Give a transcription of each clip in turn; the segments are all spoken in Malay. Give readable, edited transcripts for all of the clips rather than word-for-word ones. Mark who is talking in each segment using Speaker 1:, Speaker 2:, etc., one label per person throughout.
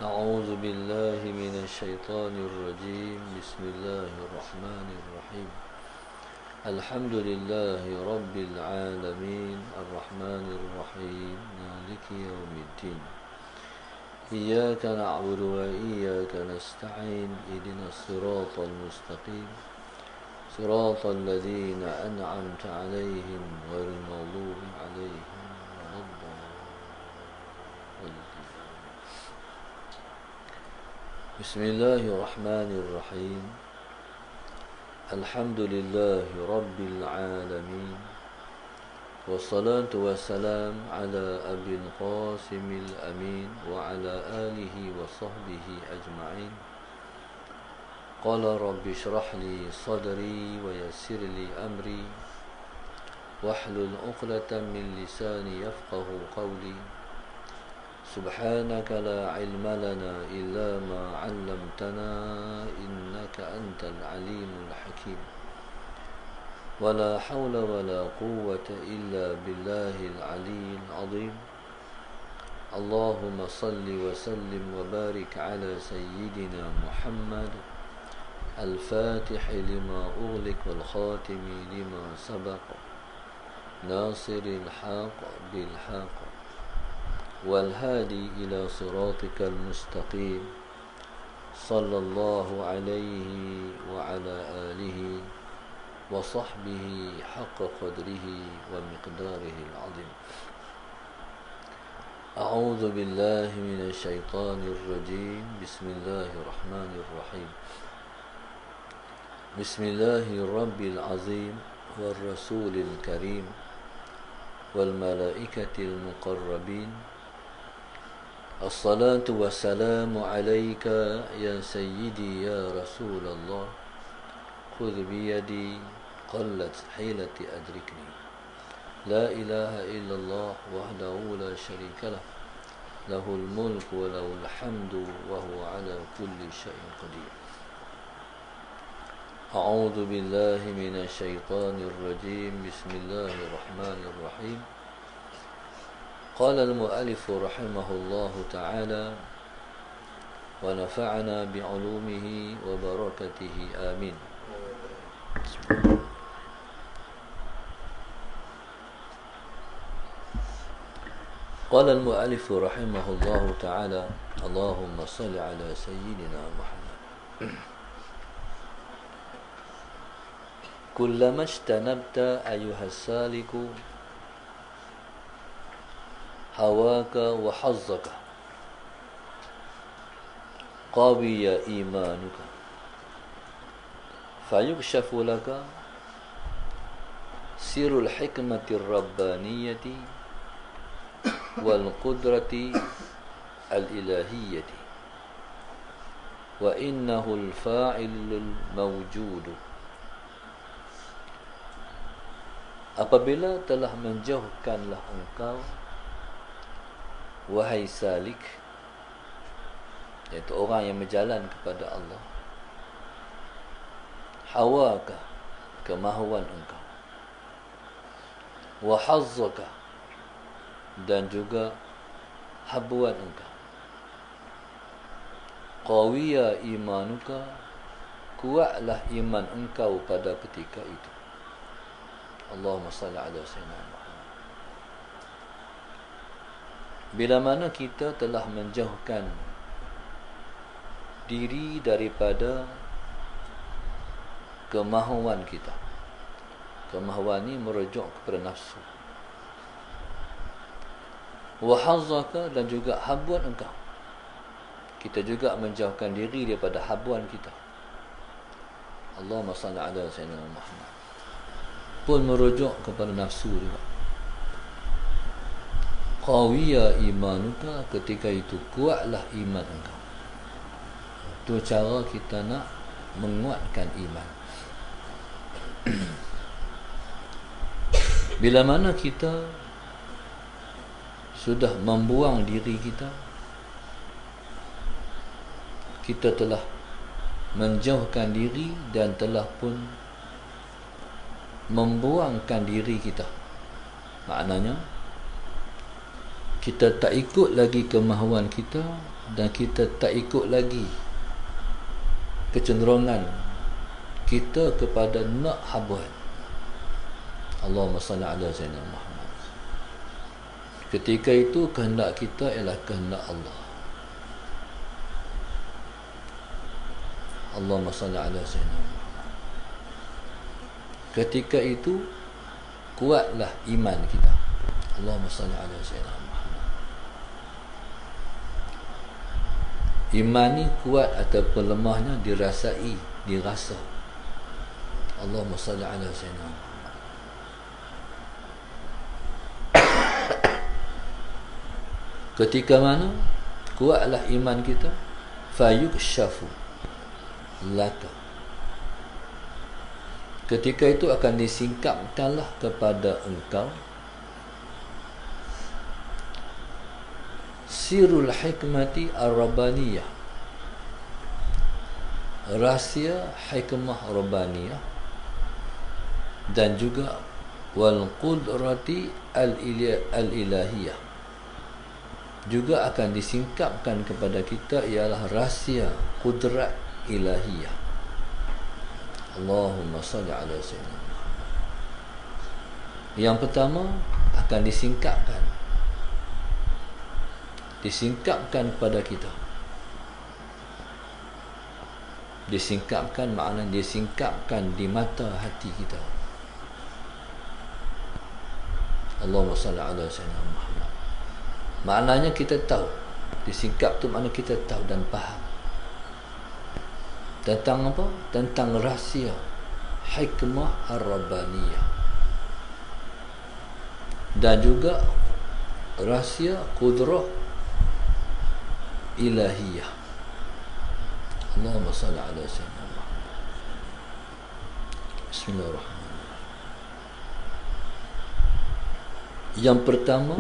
Speaker 1: أعوذ بالله من الشيطان الرجيم. بسم الله الرحمن الرحيم. الحمد لله رب العالمين الرحمن الرحيم مالك يوم الدين. إياك نعبد وإياك نستعين. اهدنا الصراط المستقيم صراط الذين أنعمت عليهم غير المغضوب عليهم ولا الضالين. بسم الله الرحمن الرحيم. الحمد لله رب العالمين والصلاة والسلام على أبي القاسم الأمين وعلى آله وصحبه أجمعين. قال رب اشرح لي صدري ويسر لي أمري واحلل عقدة من لساني يفقه قولي. سبحانك لا علم لنا إلا ما علمتنا إنك أنت العليم الحكيم. ولا حول ولا قوة إلا بالله العلي العظيم. اللهم صل وسلم وبارك على سيدنا محمد الفاتح لما أغلق والخاتم لما سبق ناصر الحق بالحق والهادي إلى صراطك المستقيم. صلى الله عليه وعلى آله وصحبه حق قدره ومقداره العظيم. أعوذ بالله من الشيطان الرجيم. بسم الله الرحمن الرحيم. بسم الله الرب العظيم والرسول الكريم والملائكة المقربين. الصلاة والسلام عليك يا سيدي يا رسول الله. خذ بيدي قلت حيلتي أدركني. لا إله إلا الله وحده لا شريك له له الملك وله الحمد وهو على كل شيء قدير. أعوذ بالله من الشيطان الرجيم. بسم الله الرحمن الرحيم. قال المؤلف رحمه الله تعالى ونفعنا بعلومه وبركته آمين. قال المؤلف رحمه الله تعالى اللهم صل على سيدنا محمد. كلما اجتنبت أيها السالك هواك وحظك قوي إيمانك فيكشف لك سر الحكمة الربانية والقدرة الإلهية وإنه الفاعل الموجود. Apabila telah menjauhkanlah engkau wahai salik, iaitu orang yang berjalan kepada Allah, hawaka, kemahuan engkau, wa hazzaka, dan juga habuan engkau, qawiya imanuka, kuatlah iman engkau pada ketika itu. Allahumma salli ala sayyidina Muhammad. Bila mana kita telah menjauhkan diri daripada kemahuan kita. Kemahuan ini merujuk kepada nafsu. Wa hazzaka, dan juga habuan engkau. Kita juga menjauhkan diri daripada habuan kita. Allahumma salli ala sayyidina Muhammad. Pun merujuk kepada nafsu juga. Qawiya imanuka, ketika itu kuatlah iman engkau. Itu cara kita nak menguatkan iman. Bila mana kita sudah membuang diri kita, kita telah menjauhkan diri dan telah pun membuangkan diri kita. Maknanya kita tak ikut lagi kemahuan kita, dan kita tak ikut lagi kecenderungan kita kepada nak habuan. Allahumma salli ala sayyidina Muhammad. Ketika itu kehendak kita ialah kehendak Allah. Allahumma salli ala sayyidina Muhammad. Ketika itu kuatlah iman kita. Allahumma salli ala sayyidina Muhammad. Iman ni kuat ataupun lemahnya dirasai, dirasa. Allahumma salli ala sayyidina Muhammad. Ketika mana kuatlah iman kita, fayukshafu laka, ketika itu akan disingkapkanlah kepada engkau sirul hikmati ar-rabbaniyah, rahsia hikmah rabbaniyah, dan juga wal qudrati al-ilahiyah, juga akan disingkapkan kepada kita ialah rahsia kudrat ilahiyah. Allahumma salli ala sayyidina Muhammad. Yang pertama akan disingkapkan kepada kita. Disingkapkan maknanya disingkapkan di mata hati kita. Allahumma salli ala sayyidina Muhammad. Maknanya kita tahu. Disingkap tu makna kita tahu dan faham tentang apa? Tentang rahsia hikmah ar-rabbaniyah, dan juga rahsia kudrah ilahiyah. Allahumma salli ala sayyidina Muhammad. Bismillahirrahmanirrahim. Yang pertama,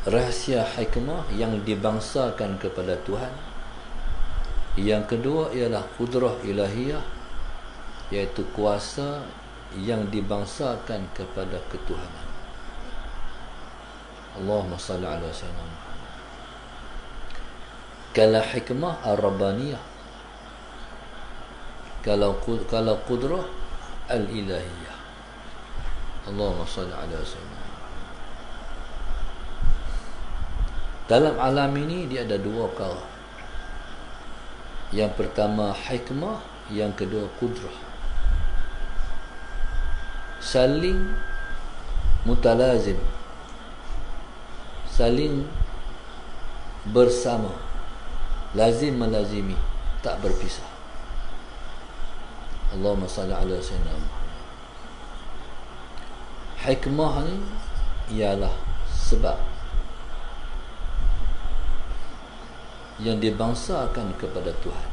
Speaker 1: rahsia hikmah yang dibangsakan kepada Tuhan. Yang kedua ialah kudrah ilahiyah, iaitu kuasa yang dibangsakan kepada ketuhanan. Allahumma salli ala sayyidina Muhammad. Kalau hikmah ar-rabbaniyah, kalau kudrah al-ilahiyah. Allahumma salli ala sayyidina. Dalam alam ini dia ada dua perkara. Yang pertama hikmah, yang kedua kudrah. Saling mutalazim, saling bersama, lazim melazimi, tak berpisah. Allahumma salli ala sayyidina Muhammad. Hikmah ni ialah sebab yang dibangsakan kepada Tuhan.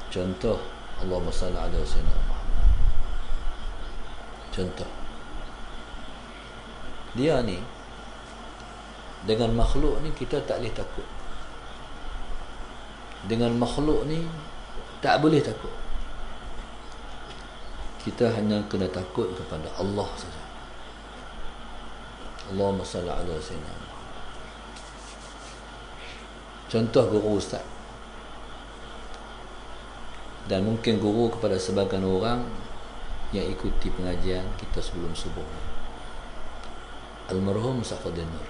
Speaker 1: Contoh, Allahumma salli ala sayyidina Muhammad. Contoh, dia ni dengan makhluk ni kita tak boleh takut. Dengan makhluk ni tak boleh takut. Kita hanya kena takut kepada Allah saja. Allahumma salli ala sayyidina Muhammad. Contoh guru ustaz, dan mungkin guru kepada sebahagian orang yang ikuti pengajian kita sebelum subuh, almarhum Safuddin Nur.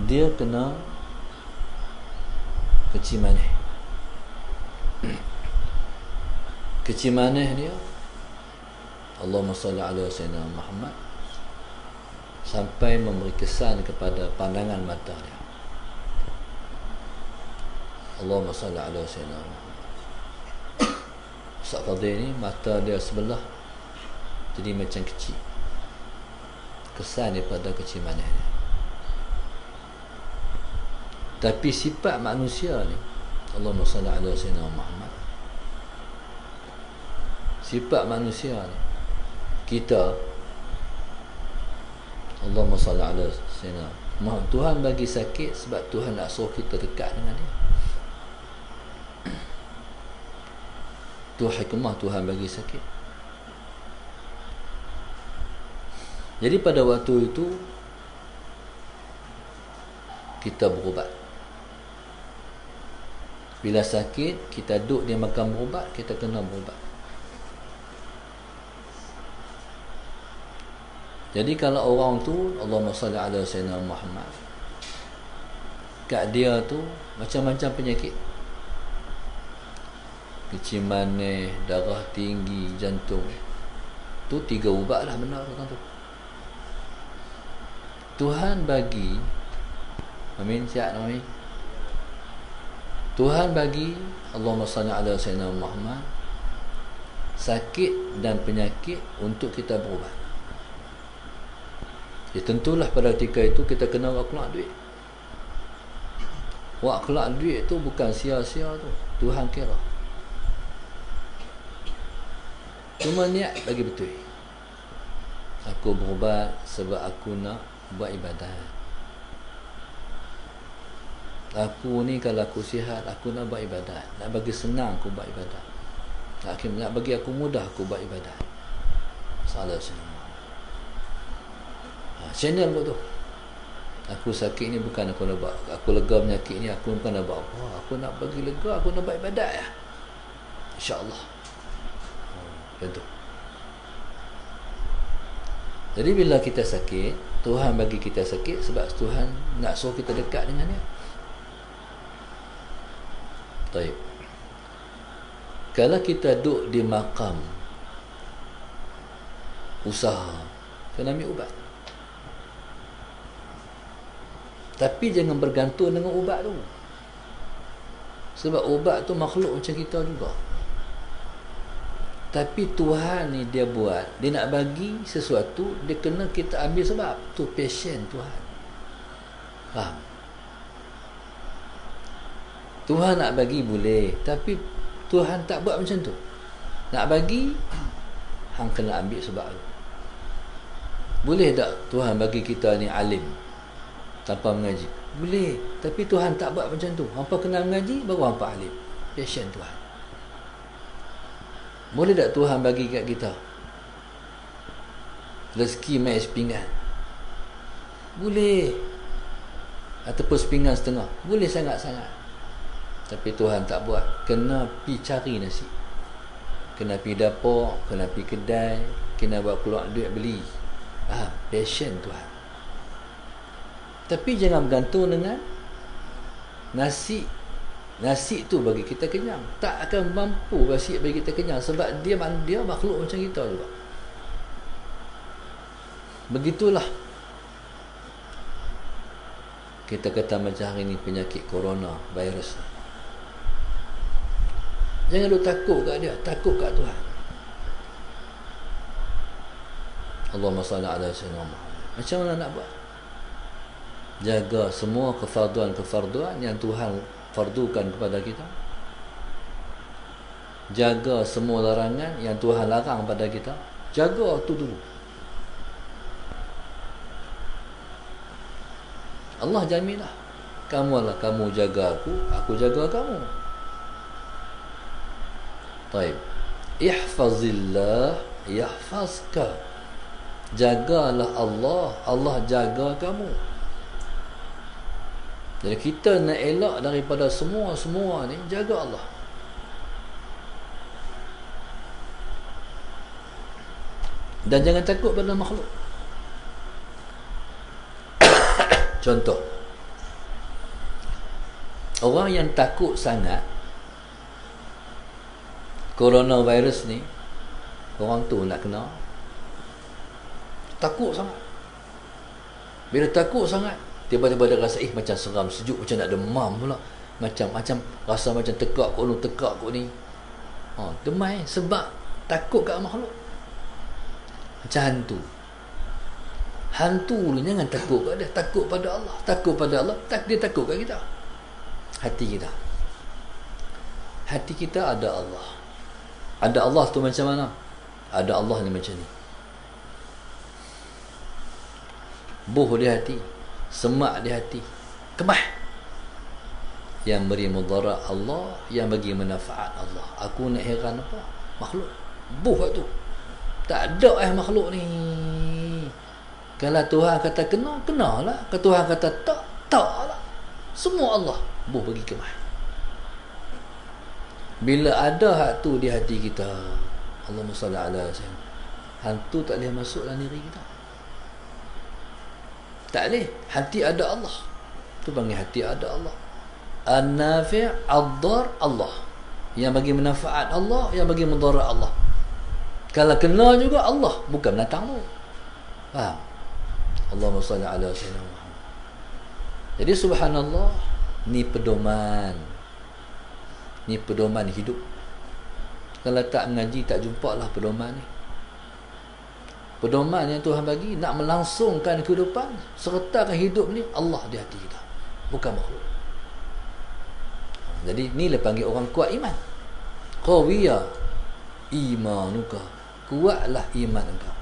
Speaker 1: Dia kena kecil manis. Kecil manis dia, Allahumma salli ala sayyidina Muhammad, sampai memberi kesan kepada pandangan mata dia. Allahumma salli ala sayyidina Muhammad. Ustaz Fadil ni mata dia sebelah jadi macam kecil. Kesan daripada kecil manis dia. Tapi sifat manusia ni, Allahumma salli ala sayyidina Muhammad, sifat manusia ni, kita, Allahumma salli ala sayyidina Muhammad, Tuhan bagi sakit sebab Tuhan nak suruh kita dekat dengan dia. Tu hikmah Tuhan bagi sakit. Jadi pada waktu itu kita berubat. Bila sakit, kita duduk dia makan berubat, kita kena berubat. Jadi kalau orang tu, Allahumma salli ala Sayyidina Muhammad, kat dia tu macam-macam penyakit, kecil manis, darah tinggi, jantung, tu 3 ubat lah benar tu. Tuhan bagi, amin, siap amin. Tuhan bagi, Allahumma salli ala Sayyidina Muhammad, sakit dan penyakit untuk kita berubat. Ya tentulah pada ketika itu kita kena buat keluar duit. Buat keluar duit tu bukan sia-sia tu, Tuhan kira. Cuma niat bagi betul. Aku berubat sebab aku nak buat ibadat. Aku ni kalau aku sihat, aku nak buat ibadat. Nak bagi senang aku buat ibadat. Nak bagi aku mudah aku buat ibadat. Salah senang. Channel tu. Aku sakit ni bukan aku nak buat, aku lega penyakit ni aku bukan nak buat apa. Aku nak bagi lega, aku nak buat ibadat ya. InsyaAllah. Betul. Jadi bila kita sakit, Tuhan bagi kita sakit sebab Tuhan nak suruh kita dekat dengan dia. Baik. Kalau kita duduk di makam usaha, kena ambil ubat. Tapi jangan bergantung dengan ubat tu. Sebab ubat tu makhluk macam kita juga. Tapi Tuhan ni dia buat, dia nak bagi sesuatu, dia kena kita ambil sebab tu passion Tuhan. Faham? Tuhan nak bagi boleh, tapi Tuhan tak buat macam tu. Nak bagi, hang kena ambil sebab tu. Boleh tak Tuhan bagi kita ni alim tanpa mengaji? Boleh, tapi Tuhan tak buat macam tu. Hampa kena mengaji baru hampa alim. Passion Tuhan. Boleh tak Tuhan bagi kat kita rezeki mai sepinggan? Boleh. Ataupun sepinggan setengah? Boleh sangat-sangat. Tapi Tuhan tak buat. Kena pi cari nasi, kena pi dapur, kena pi kedai, kena buat keluar duit beli. Passion Tuhan. Tapi jangan bergantung dengan nasi. Nasi tu bagi kita kenyang. Tak akan mampu nasi bagi kita kenyang sebab dia makhluk macam kita juga. Begitulah. Kita kata macam hari ni penyakit corona virus. Jangan lu takut kat dia, takut kat Tuhan. Allahumma salli ala sayyidina Muhammad. Macam mana nak buat? Jaga semua kefarduan-kefarduan yang Tuhan fardukan kepada kita. Jaga semua larangan yang Tuhan larang pada kita. Jaga tu dulu. Allah jaminlah. Kamu jaga aku jaga kamu. Baik. Ihfazillah yahfazka. Jagalah Allah, Allah jaga kamu. Jadi kita nak elak daripada semua ni, jaga Allah. Dan jangan takut pada makhluk. Contoh, orang yang takut sangat coronavirus ni, orang tu nak kena takut sangat. Bila takut sangat, tiba-tiba dia rasa macam seram, sejuk, macam nak demam pula, macam rasa macam tekak kot ni. Demam sebab takut kat makhluk. Macam hantu ni jangan takut kat dia, takut pada Allah. Takut pada Allah, dia takut kat kita. Hati kita ada Allah. Ada Allah tu macam mana? Ada Allah ni macam ni. Buh di hati, semak di hati, kemah. Yang beri mudarat Allah, yang bagi manfaat Allah. Aku nak heran apa? Makhluk. Buh tu. Tak ada makhluk ni. Kalau Tuhan kata kena, kenalah. Kalau Tuhan kata tak, taklah. Semua Allah boleh bagi kemah. Bila ada hak tu di hati kita, Allahumma salli ala sayyidina, hantu tak boleh masuk dalam diri kita. Tak boleh. Hati ada Allah. Tu panggil hati ada Allah. An-nafi' ad-dar Allah. Yang bagi manfaat Allah, yang bagi mudarat Allah. Kalau kena juga Allah, bukan binatang tu. Faham? Allahumma salli ala sayyidina Muhammad. Jadi subhanallah, ni pedoman. Ni pedoman hidup. Kalau tak mengaji, tak jumpa lah pedoman ni. Pedoman yang Tuhan bagi nak melangsungkan kehidupan, sertakan hidup ni Allah di hati kita, bukan makhluk. Jadi ni lah panggil orang kuat iman. Qawiya imanuka, kuatlah iman engkau.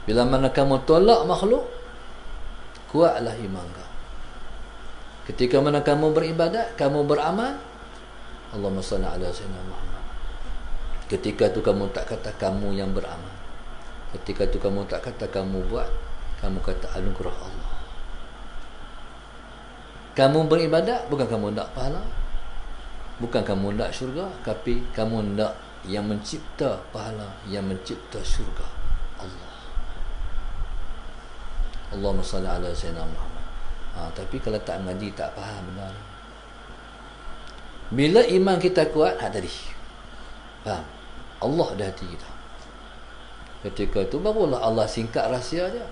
Speaker 1: Bila mana kamu tolak makhluk, kuatlah iman engkau. Ketika mana kamu beribadat, kamu beramal, Allahumma salli ala sayyidina Muhammad. Ketika tu kamu tak kata kamu yang beramal. Ketika tu kamu tak kata kamu buat, kamu kata anugerah Allah. Kamu beribadat, bukan kamu nak pahala, bukan kamu nak syurga, tapi kamu nak yang mencipta pahala, yang mencipta syurga, Allah. Allahumma salli ala sayyidina Muhammad. Tapi kalau tak mengaji, tak faham benda ni. Bila iman kita kuat, tadi faham? Allah ada hati kita. Ketika itu barulah Allah singkat rahsia dia.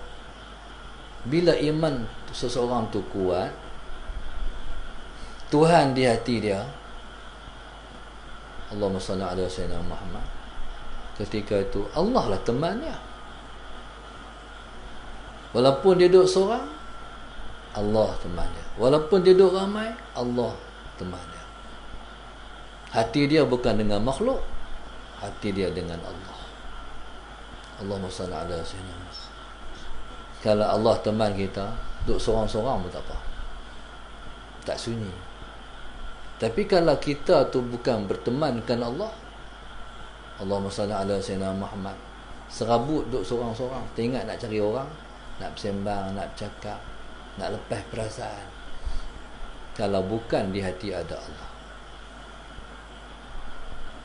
Speaker 1: Bila iman seseorang tu kuat, Tuhan di hati dia, Allahumma salli ala sayyidina Muhammad, ketika itu Allah lah temannya. Walaupun dia duduk seorang, Allah teman dia. Walaupun dia duduk ramai, Allah teman dia. Hati dia bukan dengan makhluk, hati dia dengan Allah. Allahumma salli ala sayyidina Muhammad. Kalau Allah teman kita, duduk seorang-seorang pun tak apa, tak sunyi. Tapi kalau kita tu bukan berteman dengan Allah, Allahumma salli ala sayyidina Muhammad, serabut duduk seorang-seorang, teringat nak cari orang, nak bersembang, nak bercakap, nak lepas perasaan. Kalau bukan di hati ada Allah.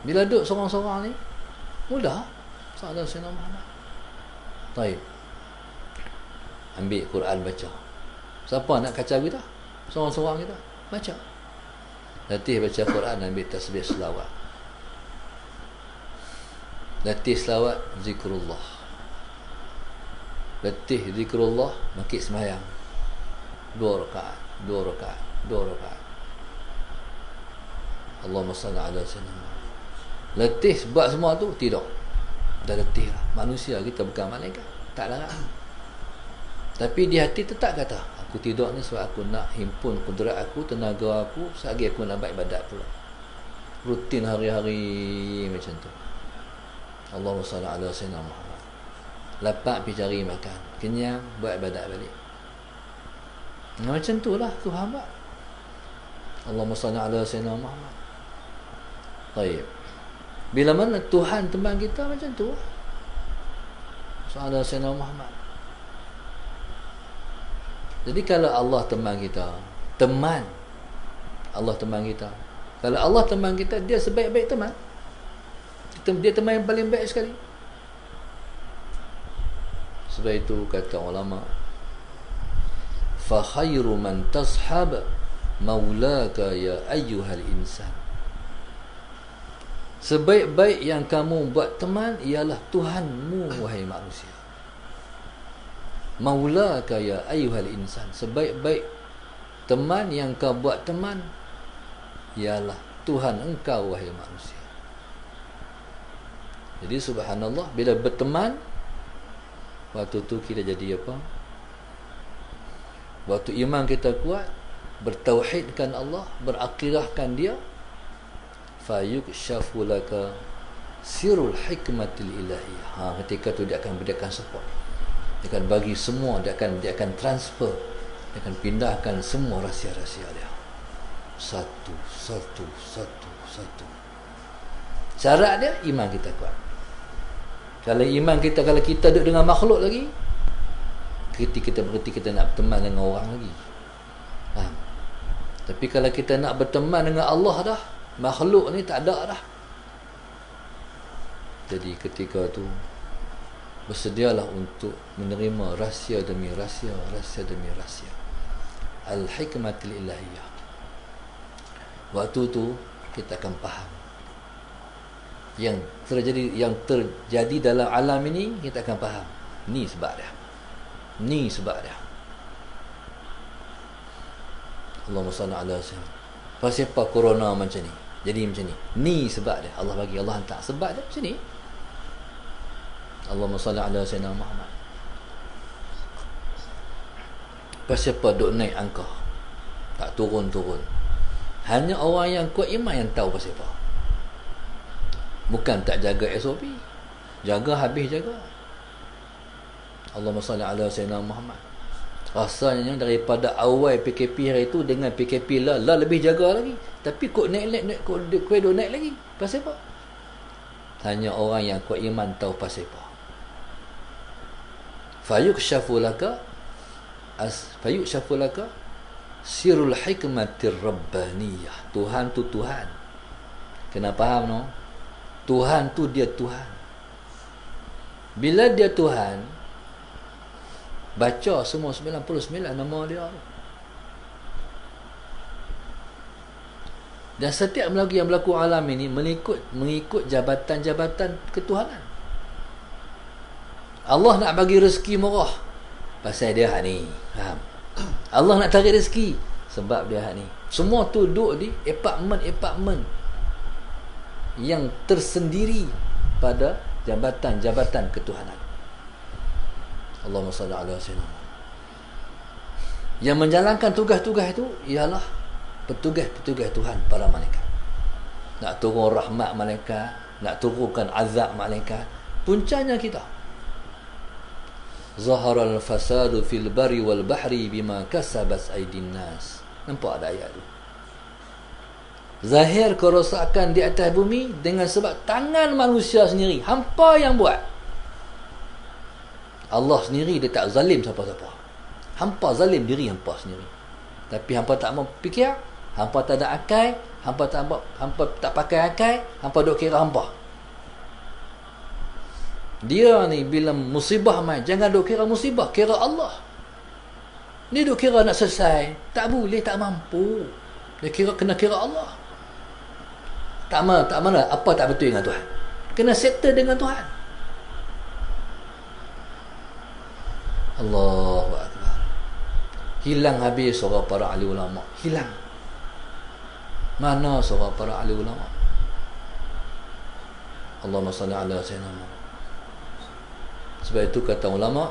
Speaker 1: Bila duduk seorang-seorang ni, mudah. Sallallahu alaihi wasallam. Baik. Ambil Quran baca. Siapa nak kacau kita? Seorang-seorang kita baca. Latih baca Quran, ambil tasbih selawat. Latih selawat, zikrullah. Latih zikrullah, makik sembahyang. 2 rakaat, 2 rakaat, 2 rakaat. Allahumma salli ala sayyidina. Latih buat semua tu, tidak. Dah letih lah. Manusia kita bukan malaikat, tak larang. Tapi di hati tetap kata, aku tidur ni sebab aku nak himpun kudrat aku, tenaga aku, selagi aku nak buat ibadat pula. Rutin hari-hari macam tu. Allahumma salli ala sayyidina Muhammad. Lapak pergi cari makan, kenyang, buat ibadat balik. Macam tu lah Tuhan buat. Allahumma salli ala sayyidina Muhammad. Baik. Bila mana Tuhan teman kita, macam tu lah. Sallallahu alaihi wasallam Muhammad. Jadi kalau Allah teman kita, teman Allah teman kita. Kalau Allah teman kita, dia sebaik-baik teman. Dia teman yang paling baik sekali. Sebab itu kata ulama, fa khairu man tashab maulaka ya ayyuhal insan. Sebaik-baik yang kamu buat teman ialah Tuhanmu, wahai manusia. Maulaka ya ayyuhal insan. Sebaik-baik teman yang kau buat teman ialah Tuhan engkau, wahai manusia. Jadi subhanallah, bila berteman, waktu tu kita jadi apa? Waktu iman kita kuat, bertauhidkan Allah, berakidahkan dia, fayukshafu laka sirul hikmatil ilahiyah. Ketika tu dia akan berikan support, dia akan bagi semua, dia akan transfer, dia akan pindahkan semua rahsia-rahsia dia satu. Syarat dia iman kita kuat. Kalau iman kita, kalau kita duduk dengan makhluk lagi, ketika kita berhenti kita nak berteman dengan orang lagi. Faham? Tapi kalau kita nak berteman dengan Allah dah, makhluk ni tak ada dah. Jadi ketika tu bersedialah untuk menerima rahsia demi rahsia, rahsia demi rahsia. Al-hikmatul ilahiyah. Waktu tu kita akan faham yang terjadi dalam alam ini, kita akan faham. Ni sebab dia. Ni sebab dia. Allahumma salli ala sayyidina. Pasal apa corona macam ni? Jadi macam ni. Ni sebab dia. Allah bagi, Allah hantar. Sebab dia macam ni. Allahumma salli ala sayyidina Muhammad. Pasal apa duk naik angka? Tak turun-turun. Hanya orang yang kuat iman yang tahu pasal apa. Bukan tak jaga SOP. Jaga habis jaga. Allahumma salli ala sayyidina Muhammad. Rasanya daripada awal PKP hari itu dengan PKP lah lebih jaga lagi. Tapi kok naik kok naik lagi. Pasal apa? Hanya orang yang kuat iman tahu pasal apa. Fayukshafu laka sirul hikmatir rabbaniyah. Tuhan tu Tuhan. Kena faham no? Tuhan tu dia Tuhan. Bila dia Tuhan, baca semua 99 nama dia. Dan setiap yang berlaku alam ini mengikut jabatan-jabatan ketuhanan. Allah nak bagi rezeki murah, pasal dia hak ni. Faham? Allah nak tarik rezeki, sebab dia hak ni. Semua tu duduk di apartmen yang tersendiri pada jabatan-jabatan ketuhanan. Allahumma salli ala sayyidina. Yang menjalankan tugas-tugas itu ialah petugas-petugas Tuhan, para malaikat. Nak turun rahmat malaikat, nak turunkan azab malaikat. Puncanya kita. Zaharal fasadu fil bari wal bahri bima kasabat aydin nas. Nampak ada ayat tu? Zahir kerosakan di atas bumi dengan sebab tangan manusia sendiri. Hampa yang buat. Allah sendiri dia tak zalim siapa-siapa. Hampa zalim diri hampa sendiri. Tapi hampa tak mau fikir, hampa tak ada akal, hampa tak pakai akal, hampa duk kira hampa. Dia ni bila musibah mai, jangan duk kira musibah, kira Allah. Ni duk kira nak selesai, tak boleh, tak mampu. Dia kena kira Allah. Tak mana apa tak betul dengan Tuhan. Kena settle dengan Tuhan. Allahu Akbar. Hilang habis suara para ahli ulama. Hilang. Mana suara para ahli ulama? Allahumma salli ala sayyidina Muhammad. Sebab itu kata ulama,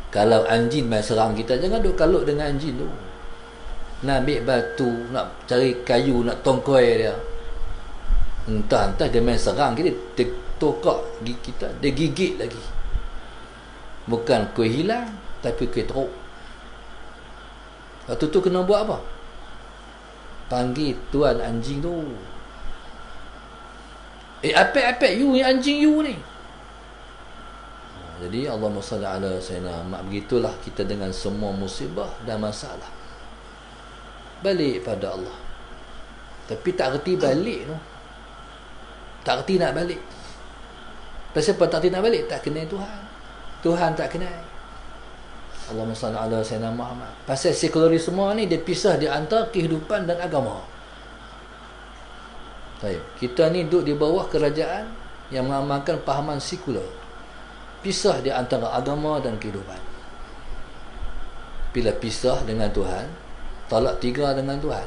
Speaker 1: kalau anjing mai serang kita, jangan duk kalut dengan anjing tu. Nak ambil batu, nak cari kayu, nak tongkoi dia. Entah dia main serang kita, dia tokak gigi kita, dia gigit lagi. Bukan kuih hilang, tapi kuih teruk. Waktu tu kena buat apa? Panggil tuan anjing tu. Apek-apek you ni, anjing you ni. Jadi Allahumma salli ala sayyidina Muhammad. Begitulah kita dengan semua musibah dan masalah. Balik pada Allah. Tapi tak reti balik tu. Tak reti nak balik. Pasal apa tak reti nak balik? Tak kenal Tuhan. Tuhan tak kenal. Allahumma salli ala sayyidina Muhammad. Pasal sekularis semua ni dia pisah di antara kehidupan dan agama. Baik, kita ni duduk di bawah kerajaan yang mengamalkan pahaman sekular. Pisah di antara agama dan kehidupan. Bila pisah dengan Tuhan, talak 3 dengan Tuhan,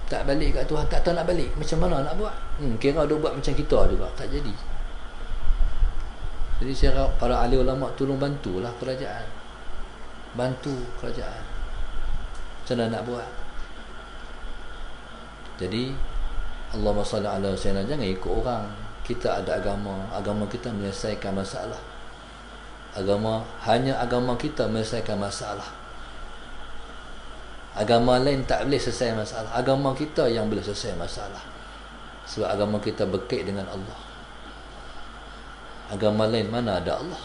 Speaker 1: tak balik kat Tuhan, tak tahu nak balik, macam mana nak buat? Kira dia buat macam kita juga, tak jadi. Jadi saya harap para ahli ulama tolong bantulah kerajaan. Bantu kerajaan. Macam mana nak buat? Jadi Allahumma salli ala sayyidina, jangan ikut orang. Kita ada agama kita menyelesaikan masalah. Hanya agama kita menyelesaikan masalah. Agama lain tak boleh selesai masalah. Agama kita yang boleh selesai masalah. Sebab agama kita berkait dengan Allah. Agama lain mana ada Allah.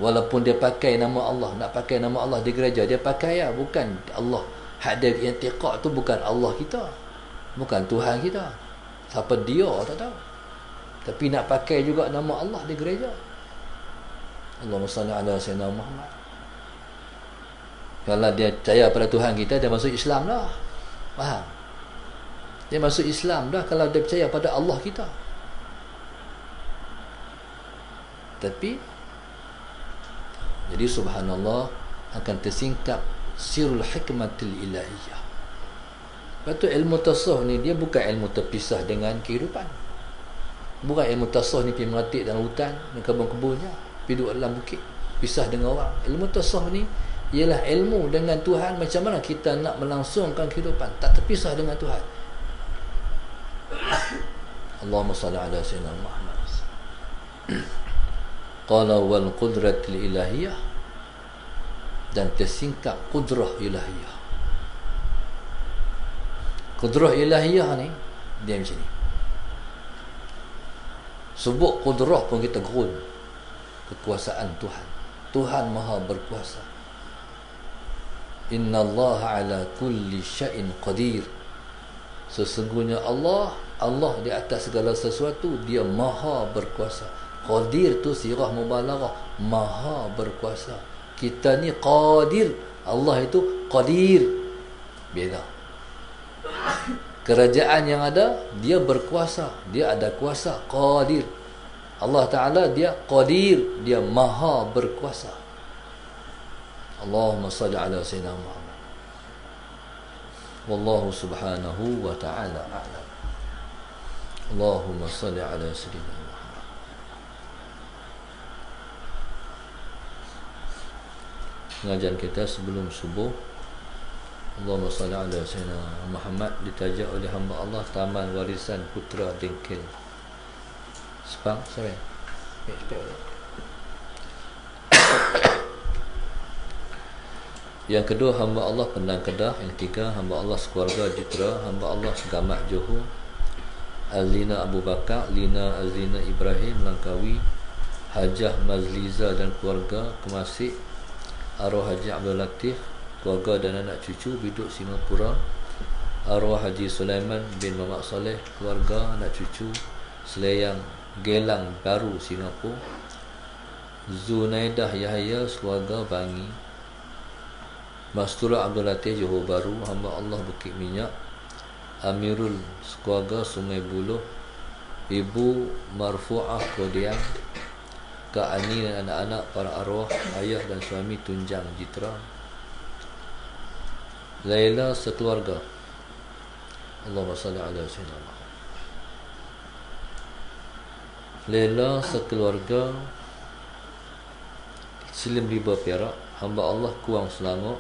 Speaker 1: Walaupun dia pakai nama Allah, nak pakai nama Allah di gereja, dia pakai bukan Allah. Hak dia i'tiqad tu bukan Allah kita, bukan Tuhan kita. Siapa dia tak tahu. Tapi nak pakai juga nama Allah di gereja. Allahumma salli ala sayyidina Muhammad. Kalau dia percaya pada Tuhan kita, dia masuk Islam dah. Faham? Dia masuk Islam dah kalau dia percaya pada Allah kita. Tapi jadi subhanallah akan tersingkap sirul hikmatil ilahiyah. Lepas tu ilmu tasawuf ni dia bukan ilmu terpisah dengan kehidupan. Bukan ilmu tasawuf ni pergi meratik dalam hutan, dan kebun-kebunnya, pergi duduk dalam bukit, pisah dengan orang. Ilmu tasawuf ni ialah ilmu dengan Tuhan, macam mana kita nak melangsungkan kehidupan, tak terpisah dengan Tuhan. Allahumma salli ala sayyidina Muhammad. Qala wal qudratil ilahiyah, dan tersingkap kudrah ilahiyah. Kudrah ilahiyah ni dia macam ni. Sebut kudrah pun kita gerun. Kekuasaan Tuhan. Tuhan Maha berkuasa. Inna Allah ala kulli syai'in qadir. Sesungguhnya Allah di atas segala sesuatu, dia Maha berkuasa. Qadir tu sirah mubalaghah, Maha berkuasa. Kita ni qadir, Allah itu qadir. Beza. Kerajaan yang ada, dia berkuasa, dia ada kuasa, qadir. Allah Ta'ala dia qadir, dia Maha berkuasa. Allahumma salli ala sayyidina Muhammad. Wallahu subhanahu wa ta'ala a'lam. Allahumma salli ala sayyidina Muhammad. Pengajian kita sebelum subuh, Allahumma salli ala sayyidina Muhammad, ditaja oleh hamba Allah Taman Warisan Putra Dengkil Sepang. Sorry. Yang kedua, hamba Allah Pendang Kedah. Yang ketiga, hamba Allah sekeluarga Jitra, hamba Allah Segamat Johor, Azlina Abu Bakar, Lina Azlina Ibrahim Langkawi, Hajah Mazliza dan keluarga Kemasik, arwah Haji Abdul Latif, keluarga dan anak cucu Biduk Singapura, arwah Haji Sulaiman bin Muhammad Saleh, keluarga anak cucu Selayang Gelang Baru Singapura, Zunaidah Yahya keluarga Bangi, Mastura Abdul Latif Johor Baru, hamba Allah Bukit Minyak, Amirul keluarga Sungai Buloh, Ibu Marfu'ah Kodiang, Kak Ani dan anak-anak para arwah ayah dan suami Tunjang Jitra, Laila sekeluarga. Allahumma salli ala sayyidina Muhammad. Laila sekeluarga Silim Riba Perak, hamba Allah Kuang Selangor.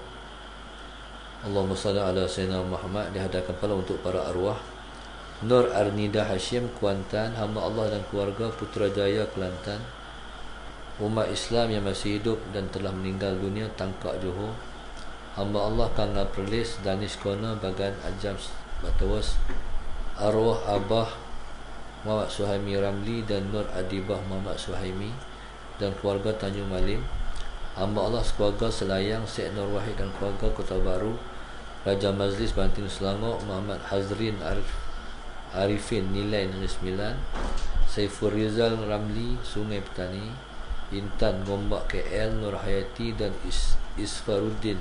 Speaker 1: Allahumma salli ala sayyidina Muhammad. Dihadapkan pula untuk para arwah Nur Arnida Hashim Kuantan, hamba Allah dan keluarga Putrajaya Kelantan, umat Islam yang masih hidup dan telah meninggal dunia Tangkak Johor, hamba Allah Kanga Perlis Danish Corner Bagan Ajam Batawas, arwah Abah Muhammad Suhaimi Ramli dan Nur Adibah Muhammad Suhaimi dan keluarga Tanjung Malim, hamba Allah sekeluarga Selayang Syed Nur Wahid dan keluarga Kota Baru, Raja Majlis Bantin Selangor Muhammad Hazrin Arifin Nilai Negeri Sembilan, Saiful Rizal Ramli Sungai Petani, Intan Gombak KL Nur Hayati dan Isfaruddin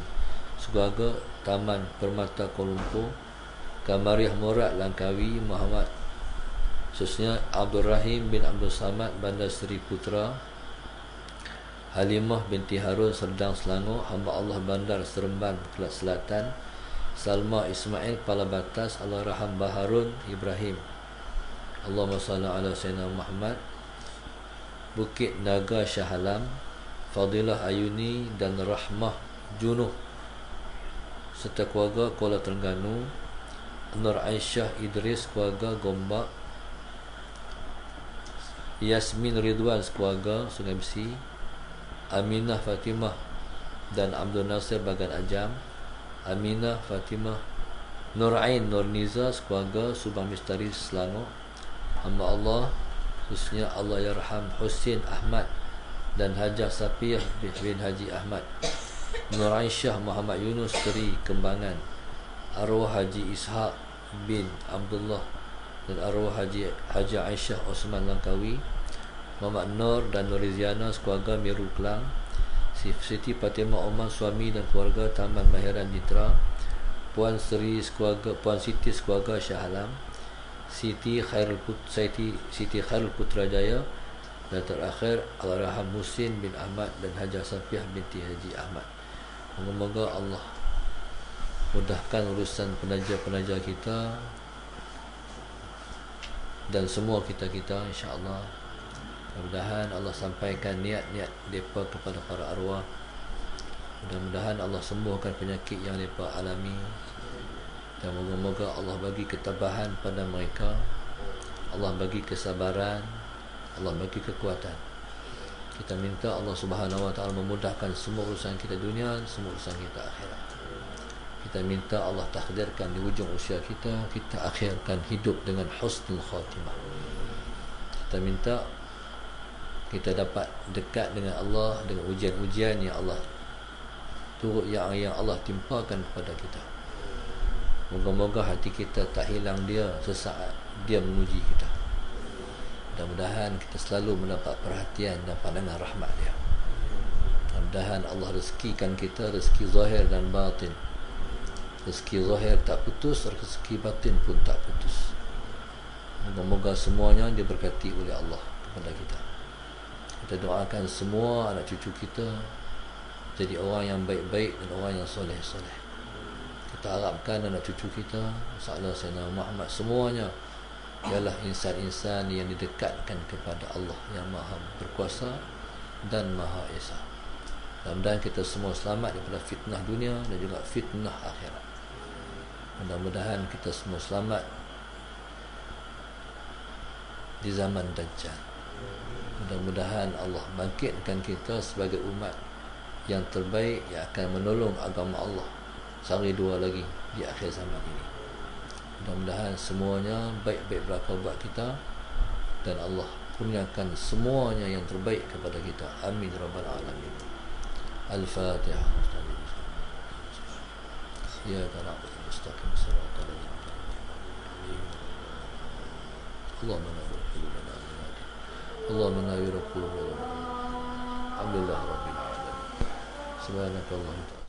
Speaker 1: sekeluarga Taman Permata Kuala Lumpur, Kamariah Murad Langkawi, Muhammad khususnya Abdul Rahim bin Abdul Samad Bandar Seri Putra, Halimah binti Harun Serdang Selangor, hamba Allah Bandar Seremban Kelat Selatan, Salma Ismail Pala Batas, Allahyarham Baharun Ibrahim. Allahumma salli ala sayyidina Muhammad. Bukit Naga Shah Alam, Fadilah Ayuni dan Rahmah Junuh serta keluarga Kuala Terengganu, Nur Aisyah Idris keluarga Gombak, Yasmin Ridwan keluarga Sungai Besi, Aminah Fatimah dan Abdul Nasir Bagan Ajam, Aminah Fatimah, Nur Ain Nur Niza keluarga Subang Mistari Selangor, hamba Allah khususnya Allahyarham Husin Ahmad dan Hajah Safiyah bin Haji Ahmad, Nur Aisyah Muhammad Yunus Teri Kembangan, arwah Haji Ishaq bin Abdullah dan arwah Haji Aisyah Osman Langkawi, Muhammad Nur dan Nuriziana sekeluarga Miru Kelang, Siti Fatimah Omar suami dan keluarga Taman Mahiran Ditra, Puan Siti sekeluarga Shah Alam, Siti Khairul Putrajaya, dan terakhir Al-Raham Musin bin Ahmad dan Hajah Safiyah binti Haji Ahmad. Moga-moga Allah mudahkan urusan penaja-penaja kita dan semua kita-kita, insya-Allah. Mudah-mudahan Allah sampaikan niat-niat mereka kepada para arwah. Mudah-mudahan Allah sembuhkan penyakit yang mereka alami, dan moga-moga Allah bagi ketabahan pada mereka, Allah bagi kesabaran, Allah bagi kekuatan. Kita minta Allah Subhanahu Wa Taala memudahkan semua urusan kita dunia, semua urusan kita akhirat. Kita minta Allah takdirkan di hujung usia kita akhirkan hidup dengan husnul khatimah. Kita minta kita dapat dekat dengan Allah dengan ujian-ujian yang Allah turut yang Allah timpakan kepada kita. Moga-moga hati kita tak hilang dia sesaat dia menguji kita. Mudah-mudahan kita selalu mendapat perhatian dan pandangan rahmat dia. Mudah-mudahan Allah rezekikan kita rezeki zahir dan batin. Rezeki zahir tak putus, rezeki batin pun tak putus. Moga-moga semuanya diberkati oleh Allah kepada kita. Kita doakan semua anak cucu kita jadi orang yang baik-baik dan orang yang soleh-soleh. Kita harapkan anak cucu kita, insya-Allah Sayyidina Muhammad semuanya ialah insan-insan yang didekatkan kepada Allah yang Maha Berkuasa dan Maha Esa. Mudah-mudahan kita semua selamat daripada fitnah dunia dan juga fitnah akhirat. Mudah-mudahan kita semua selamat di zaman Dajjal. Mudah-mudahan Allah bangkitkan kita sebagai umat yang terbaik yang akan menolong agama Allah sehari dua lagi di akhir zaman ini. Mudah-mudahan semuanya baik-baik berlaku buat kita dan Allah kurniakan semuanya yang terbaik kepada kita. Amin rabbal alamin. Al-Fatihah. Ya na'budu wa nasta'in siratal ladzina Allahumma nawwir qulubana Allahumma nawwir qulubana. Alhamdulillah rabbil alamin. Subhanakallahumma